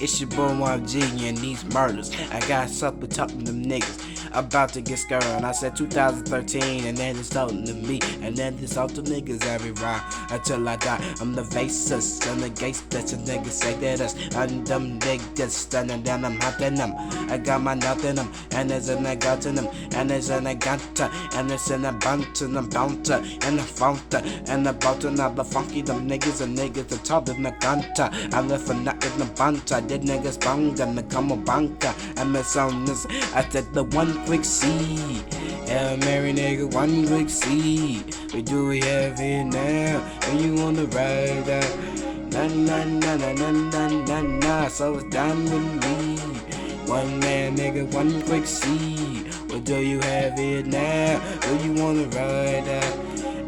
It's your boy YG and these murders. I got supper talking to them niggas about to get scared. I said 2013 and then it's talking to me. And then it's all the niggas every ride until I die. I'm the faces and the gangsters and niggas say that us. And them niggas standing down, I'm hunting them. I got my nut in them, and it's in the gut in them, and it's in the ganta, and it's in the bunt and the bouncer, and the fountain, and the bottom of the funky, them niggas and niggas the top in the ganta. I left a nut in the banta, did niggas banga, and come a banka, and miss on this. I said the one quick C. Yeah, marry nigga, one quick C. What do we have here now? And you wanna ride that? Na na na na na na na na. So it's done with me. One man nigga, one quick C. What do you have here now? Do you wanna ride that?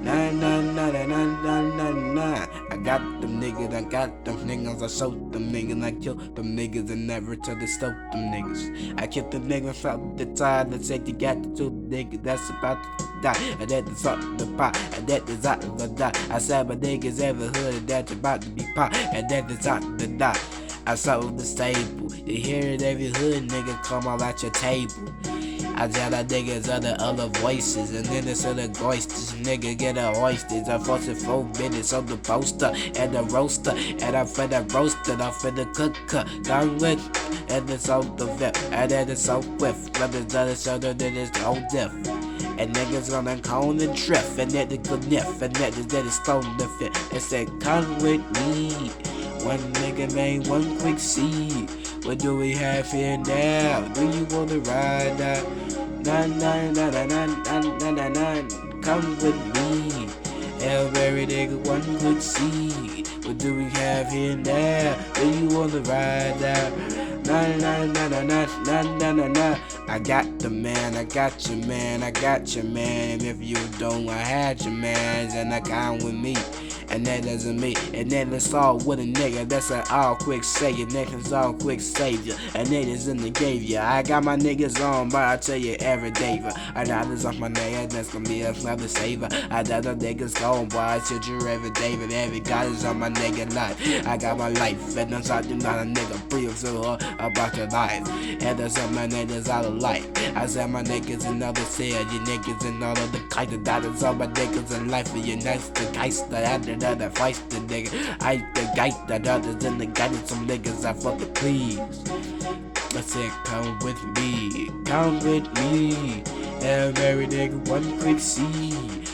Na na na na na na na na. I got them niggas, I got them niggas, I showed them niggas, I killed them niggas and never tried to stop them niggas. I killed them niggas from the time that said you got the two niggas that's about to die. And that is up the pot, and that is out to die. I said my niggas ever heard that's about to be pop, and that is out to die. I saw the stable, you hear it every hood nigga come all at your table. I tell the niggas other voices, and then it's other oysters. Nigga get a oysters. I forced it 4 minutes on the poster and the roaster, and I'm finna roast it. I'm finna cook down with, and it's on the vet, and then it's on with. But it's on the shoulder, then it's on death. And niggas gonna cone and drift, and then it's good niff, and then it's stone the fit. They said, come with me. One nigga made one quick C. What do we have here now? Do you wanna ride that? Na na na na na na na na na. Come with me. Every nigga one quick C. What do we have here now? Do you wanna ride that? Na na na na na na na na na. I got the man, I got your man, I got your man. And if you don't, I had your man, and I count with me. And that doesn't mean, and then it's all with a nigga. That's an all quick savior, niggas all quick savior. And niggas in the graveyard. I got my niggas on, but I tell you every day. I got this off my nigga, that's gonna be another saver. I got the niggas gone, boy. I tell you every day, but every God is on my nigga life. I got my life, and I'm talking about a nigga brief to her about your life. And there's some my niggas out of life. I said my niggas in other said, you niggas in all of the kind of dollars on my niggas in life, and you next the geister. Another feisty nigga, I the guy that others in the guy some niggas I fucking please. I said come with me, come with me. Every nigga one quick C.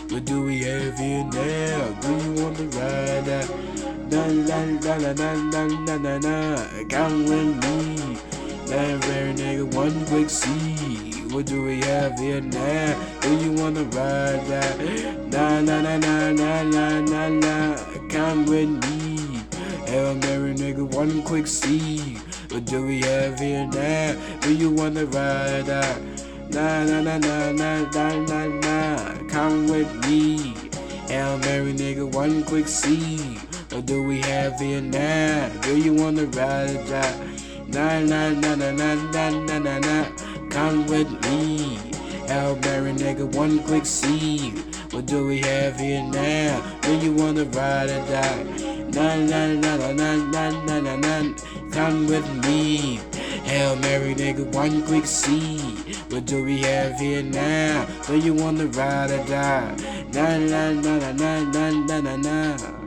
What do we have here now? Do you wanna ride that? Na na na na na na na na. Come with me. Every nigga one quick C. What do we have here now? Do you wanna ride that? Na na na na na na na na. Come with me. Every nigga one quick C. What do we have here now? Do you wanna ride that? Na na na na na na na na. Come with me. Every nigga one quick C. What do we have here now? Do you wanna ride that? Na na na na na na na na na. Come with me. Every nigga one quick C. What do we have here now? Do you wanna ride or die? Na na na na na na na na na. Come with me. Hail Mary nigga one quick C. What do we have here now? Do you wanna ride or die? Na na na na na na na na.